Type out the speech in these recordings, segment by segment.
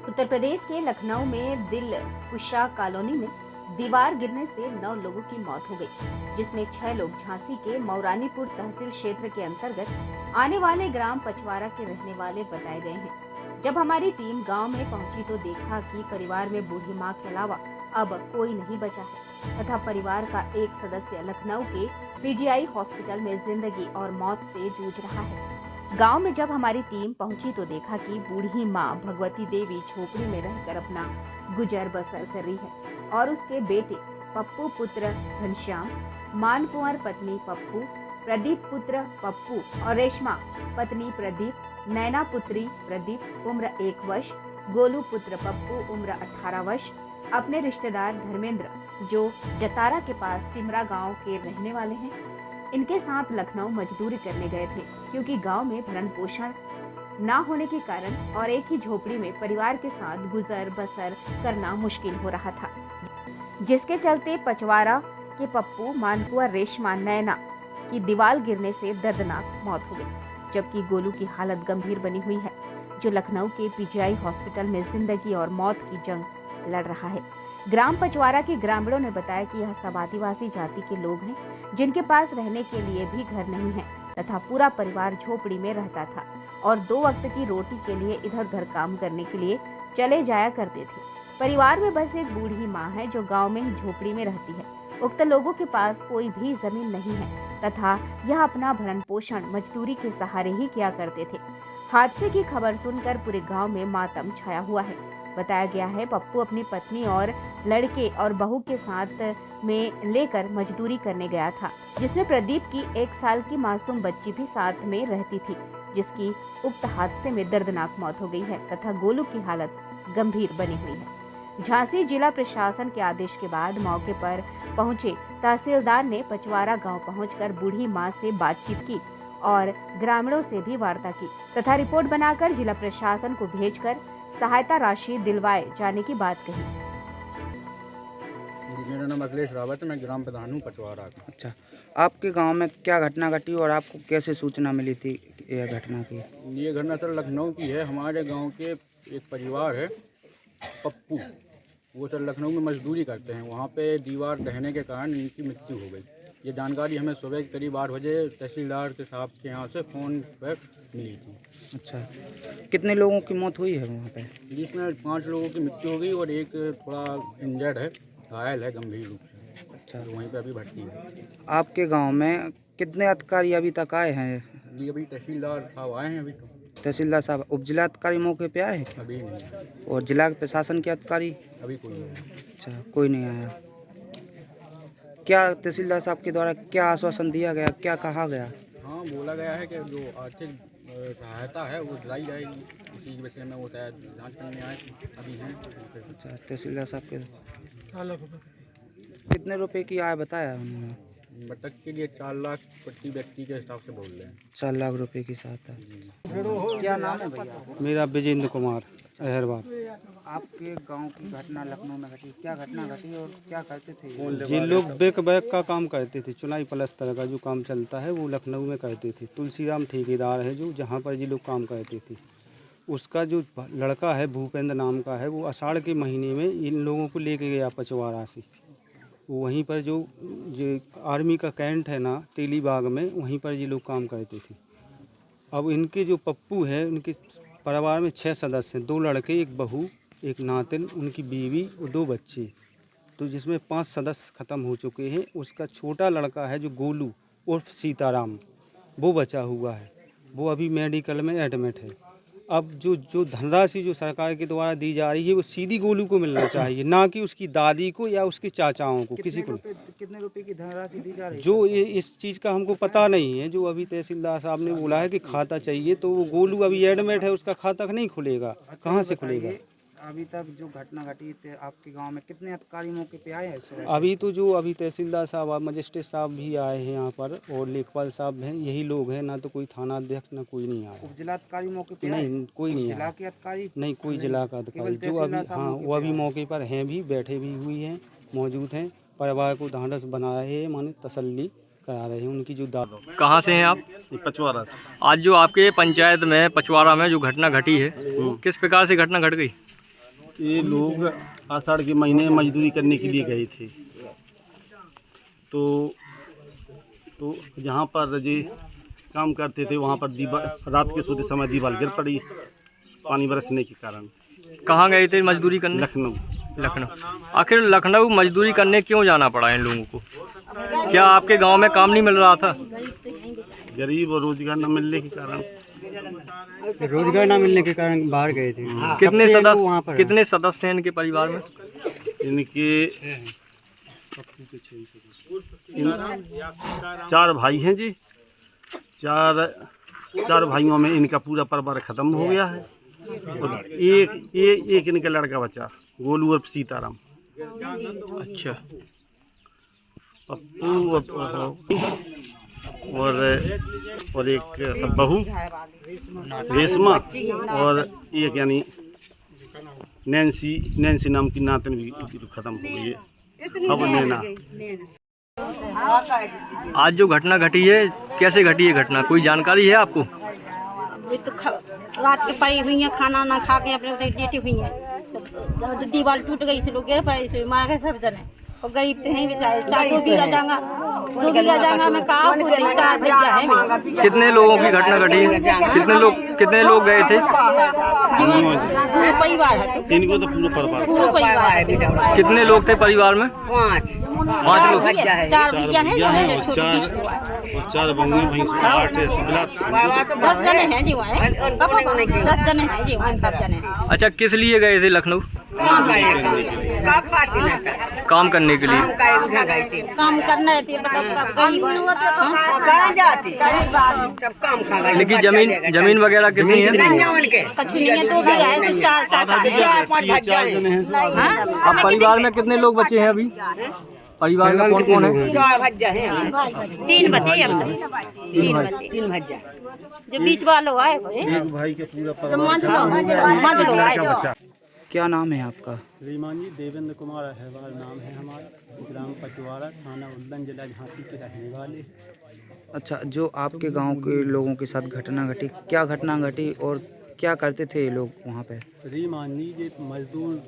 उत्तर प्रदेश के लखनऊ में दिल कुशा कॉलोनी में दीवार गिरने से 9 लोगों की मौत हो गई, जिसमें 6 लोग झांसी के मौरानीपुर तहसील क्षेत्र के अंतर्गत आने वाले ग्राम पचवारा के रहने वाले बताए गए हैं। जब हमारी टीम गांव में पहुंची तो देखा कि परिवार में बूढ़ी मां के अलावा अब कोई नहीं बचा है तथा परिवार का एक सदस्य लखनऊ के पीजीआई हॉस्पिटल में जिंदगी और मौत से जूझ रहा है। गांव में जब हमारी टीम पहुंची तो देखा कि बूढ़ी मां भगवती देवी झोपड़ी में रहकर अपना गुजर बसर कर रही है और उसके बेटे पप्पू पुत्र घनश्याम, मानकुंवर पत्नी पप्पू, प्रदीप पुत्र पप्पू और रेशमा पत्नी प्रदीप, नैना पुत्री प्रदीप उम्र 1 वर्ष, गोलू पुत्र पप्पू उम्र 18 वर्ष अपने रिश्तेदार धर्मेंद्र जो जतारा के पास सिमरा गांव के रहने वाले हैं, इनके साथ लखनऊ मजदूरी करने गए थे, क्योंकि गांव में भरण पोषण न होने के कारण और एक ही झोपड़ी में परिवार के साथ गुजर बसर करना मुश्किल हो रहा था, जिसके चलते पचवारा के पप्पू, मानकुआ, रेशमा, नैना की दीवार गिरने से दर्दनाक मौत हो गई, जबकि गोलू की हालत गंभीर बनी हुई है, जो लखनऊ के पीजीआई हॉस्पिटल में जिंदगी और मौत की जंग लड़ रहा है। ग्राम पचवारा के ग्रामीणों ने बताया कि यह सब आदिवासी जाति के लोग हैं, जिनके पास रहने के लिए भी घर नहीं है तथा पूरा परिवार झोपड़ी में रहता था और 2 वक्त की रोटी के लिए इधर उधर काम करने के लिए चले जाया करते थे। परिवार में बस एक बूढ़ी मां है जो गांव में ही झोपड़ी में रहती है। उक्त लोगों के पास कोई भी जमीन नहीं है तथा यह अपना भरण पोषण मजदूरी के सहारे ही किया करते थे। हादसे की खबर सुनकर पूरे गाँव में मातम छाया हुआ है। बताया गया है पप्पू अपनी पत्नी और लड़के और बहू के साथ में लेकर मजदूरी करने गया था, जिसमें प्रदीप की 1 साल की मासूम बच्ची भी साथ में रहती थी, जिसकी उक्त हादसे में दर्दनाक मौत हो गई है तथा गोलू की हालत गंभीर बनी हुई है। झांसी जिला प्रशासन के आदेश के बाद मौके पर पहुंचे तहसीलदार ने पचवारा गांव पहुंचकर बूढ़ी मां से बातचीत की और ग्रामीणों से भी वार्ता की तथा रिपोर्ट बनाकर जिला प्रशासन को भेजकर सहायता राशि दिलवाए जाने की बात कही। मेरा नाम अखिलेश रावत है, मैं ग्राम प्रधान हूँ पचवारा का। अच्छा, आपके गांव में क्या घटना घटी और आपको कैसे सूचना मिली थी यह घटना की? ये घटना सर लखनऊ की है। हमारे गांव के एक परिवार है पप्पू, वो सर लखनऊ में मजदूरी करते हैं। वहाँ पे दीवार ढहने के कारण इनकी मृत्यु हो गई। ये जानकारी हमें सुबह करीब 8 बजे तहसीलदार के साहब के यहाँ से फ़ोन पर मिली थी। अच्छा, कितने लोगों की मौत हुई है वहाँ पे? जिसमें 5 लोगों की मृत्यु हो गई और एक थोड़ा इंजर्ड है, घायल है गंभीर रूप से। अच्छा, तो वहीं पर अभी भर्ती है। आपके गांव में कितने अधिकारी अभी तक आए हैं? अभी तहसीलदार साहब आए हैं। अभी तो तहसीलदार साहब, उप जिला अधिकारी मौके पे आए हैं क्या? अभी नहीं, और जिला प्रशासन के अधिकारी? अभी कोई नहीं। अच्छा, कोई नहीं आया। क्या तहसीलदार साहब के द्वारा क्या आश्वासन दिया गया, क्या कहा गया? हाँ, बोला गया है कि जो आर्थिक सहायता है वो दिलाई जाएगी। इसी के विषय में वो शायद जाँच करने आए अभी हैं। अच्छा, तहसीलदार साहब के कितने रुपए की आय बताया उन्होंने? बतख के लिए 4 लाख प्रति व्यक्ति के हिसाब से बोल रहे हैं। 4 लाख रुपए की सहायता। क्या नाम है भैया? मेरा विजेंद्र कुमार अहरवाल। आपके गांव की घटना लखनऊ में घटी, क्या घटना घटी और क्या करते थे? ये लोग बेक बैक का काम करते थे, चुनाई पलस्तर का जो काम चलता है वो लखनऊ में करते थे। तुलसीराम ठेकेदार है जो जहाँ पर ये लोग काम करते थे। उसका जो लड़का है भूपेंद्र नाम का है, वो आषाढ़ के महीने में इन लोगों को लेके गया पचवारा से। वहीं पर जो ये आर्मी का कैंट है ना तेलीबाग में, वहीं पर ये लोग काम करते थे। अब इनके जो पप्पू है, उनके परिवार में 6 सदस्य हैं, 2 लड़के, 1 बहू, 1 नातिन, उनकी बीवी और 2 बच्चे, तो जिसमें 5 सदस्य ख़त्म हो चुके हैं। उसका छोटा लड़का है जो गोलू उर्फ सीताराम, वो बचा हुआ है, वो अभी मेडिकल में एडमिट है। अब जो धनराशि जो सरकार के द्वारा दी जा रही है वो सीधी गोलू को मिलना चाहिए, ना कि उसकी दादी को या उसके चाचाओं को, किसी को। कितने रुपए की धनराशि दी जा रही है? जो ये इस चीज़ का हमको पता नहीं है। जो अभी तहसीलदार साहब ने बोला है कि खाता चाहिए, तो वो गोलू अभी एडमिट है, उसका खाता नहीं खुलेगा। कहाँ से खुलेगा? अभी तक जो घटना घटी थी आपके गांव में, कितने अधिकारी मौके पे आए हैं? अभी तो जो अभी तहसीलदार साहब, मजिस्ट्रेट साहब भी आए हैं यहाँ पर और लेखपाल साहब हैं, यही लोग हैं। ना तो कोई थाना अध्यक्ष ना कोई नहीं आया। उप जिला अधिकारी मौके पे आए? नहीं, कोई नहीं जिला आया। के अधिकारी? नहीं, कोई जिला का अधिकारी जो अभी, हाँ, वो अभी मौके पर हैं, भी बैठे भी हुई हैं, मौजूद हैं। परिवार को ढांढस बनाया है, माने तसल्ली करा रहे हैं उनकी जो दादा। कहाँ से हैं आप? पचवारा से। आज जो आपके पंचायत में पचवारा में जो घटना घटी है, किस प्रकार से घटना घट गई? ये लोग आषाढ़ के महीने में मजदूरी करने के लिए गए थे। तो जहाँ पर जी काम करते थे वहाँ पर रात के सोते समय दीवार गिर पड़ी पानी बरसने के कारण। कहाँ गए थे मजदूरी करने? लखनऊ। आखिर लखनऊ मजदूरी करने क्यों जाना पड़ा इन लोगों को? क्या आपके गांव में काम नहीं मिल रहा था? गरीब और रोजगार न मिलने के कारण। बाहर गए थे। कितने सदस्य हैं इनके परिवार में? इनके 4 भाई हैं जी। चार भाइयों में इनका पूरा परिवार खत्म हो गया है और एक इनका लड़का बचा, गोलू और सीताराम। अच्छा। पप्पू और एक सब बहू रेशमा और एक यानी नैन्सी नाम की नातन भी खत्म हो गई है। अब नैना। आज जो घटना घटी है कैसे घटी है घटना, कोई जानकारी है आपको? ये तो रात के पड़ी हुई हैं, खाना ना खा के अपने लेटी हुई हैं। दीवार टूट गई, से लोग गिर पड़े, इसे मार गए सब जने। और गरीब तो हैं बेचारे। 2 बीघा जाएगा मैं कहा 4 भैया है मेरे। कितने लोगों की घटना घटी है? कितने लोग गए थे? पूरे परिवार है। इनको तो पूरा परिवार है। कितने लोग थे परिवार में? 5 लोग। 4 भैया हैं और 4 बहू भैंस 8 है। 10 जने हैं जी वहाँ। 10 जने हैं जी वहाँ, सब जने। अच्छा, किस लिए गए थे लखनऊ? काम करने के लिए। काम करना है लेकिन जमीन वगैरह कितनी है? अब परिवार में कितने लोग बचे हैं अभी? परिवार में कौन कौन है? 3 बच्चे हैं। 3 बच्चे जो बीच वालों आए। एक भाई के पूरा मंझलो आए। क्या नाम है आपका? श्रीमान जी देवेंद्र कुमार अहवाल नाम है हमारा। ग्राम पचवाड़ा, थाना उल्लन, जिला झांसी के रहने वाले। अच्छा, जो आपके गांव के लोगों के साथ घटना घटी, क्या घटना घटी और क्या करते थे ये लोग वहाँ पे? श्रीमान जी ये मजदूर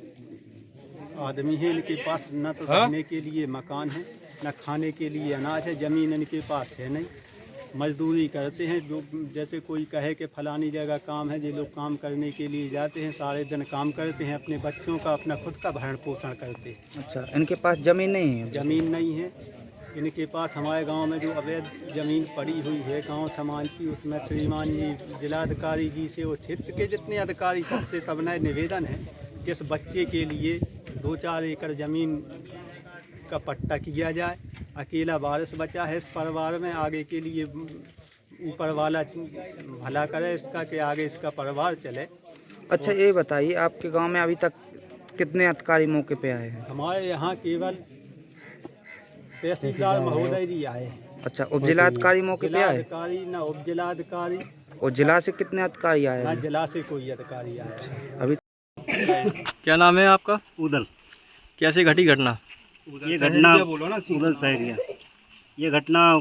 आदमी है, इनके पास न तो रहने के लिए मकान है, न खाने के लिए अनाज है। ज़मीन इनके पास है नहीं। मजदूरी करते हैं। जो जैसे कोई कहे कि फलानी जगह काम है, ये लोग काम करने के लिए जाते हैं। सारे दिन काम करते हैं, अपने बच्चों का अपना खुद का भरण पोषण करते हैं। अच्छा, इनके पास ज़मीन नहीं है? ज़मीन नहीं है इनके पास। हमारे गांव में जो अवैध ज़मीन पड़ी हुई है गांव समाज की, उसमें श्रीमान जी जिलाधिकारी जी से और क्षेत्र के जितने अधिकारी सबसे सबने निवेदन है कि इस बच्चे के लिए 2-4 एकड़ ज़मीन का पट्टा किया जाए। अकेला वारिस बचा है इस परिवार में। आगे के लिए ऊपर वाला भला करे इसका, कि आगे इसका परिवार चले। अच्छा, ये बताइए आपके गांव में अभी तक कितने अधिकारी मौके पे आए हैं? हमारे यहाँ केवल तहसीलदार महोदय जी आए। अच्छा, उप जिलाधिकारी मौके पे आए? जिलाधिकारी ना उप जिलाधिकारी। और जिला से कितने अधिकारी आए? ना जिला से कोई अधिकारी आया। अभी क्या नाम है आपका? उदल। कैसे घटी घटना? ये घटना उदल सहरिया। ये घटना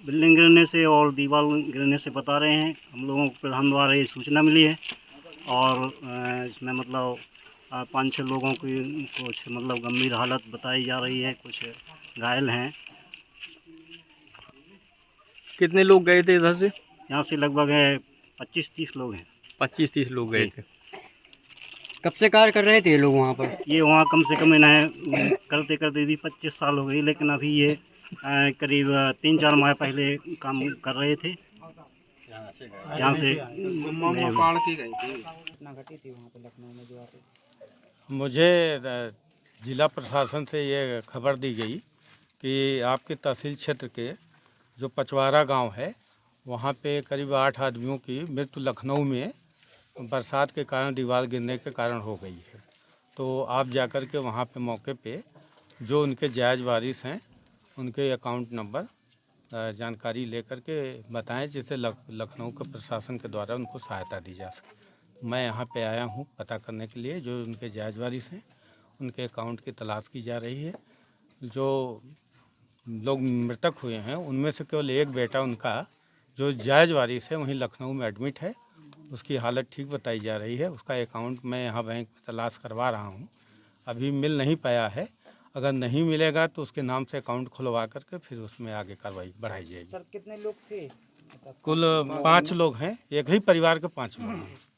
बिल्डिंग गिरने से और दीवार गिरने से बता रहे हैं। हम लोगों को प्रधान द्वारा ये सूचना मिली है और इसमें मतलब 5-6 लोगों की कुछ मतलब गंभीर हालत बताई जा रही है, कुछ घायल हैं। कितने लोग गए थे इधर से? यहाँ से लगभग 25-30 लोग हैं। 25-30 लोग गए थे। कब से कार्य कर रहे थे ये लोग वहाँ पर? ये वहाँ कम से कम इन्हें करते करते भी 25 साल हो गई, लेकिन अभी ये करीब 3-4 माह पहले काम कर रहे थे। यहाँ से मुझे जिला प्रशासन से ये खबर दी गई कि आपके तहसील क्षेत्र के जो पचवाड़ा गांव है वहाँ पे करीब 8 आदमियों की मृत्यु लखनऊ में बरसात के कारण दीवार गिरने के कारण हो गई है। तो आप जाकर के वहाँ पे मौके पे जो उनके जायज़ वारिस हैं उनके अकाउंट नंबर जानकारी लेकर के बताएं, जिससे लखनऊ के प्रशासन के द्वारा उनको सहायता दी जा सके। मैं यहाँ पे आया हूँ पता करने के लिए। जो उनके जायज़ वारिस हैं उनके अकाउंट की तलाश की जा रही है। जो लोग मृतक हुए हैं उनमें से केवल एक बेटा उनका जो जायज़ वारिस है वहीं लखनऊ में एडमिट है उसकी हालत ठीक बताई जा रही है। उसका अकाउंट मैं यहाँ बैंक में तलाश करवा रहा हूँ, अभी मिल नहीं पाया है। अगर नहीं मिलेगा तो उसके नाम से अकाउंट खुलवा करके फिर उसमें आगे कार्रवाई बढ़ाई जाएगी। सर कितने लोग थे? कुल 5 लोग हैं, एक ही परिवार के 5 लोग हैं।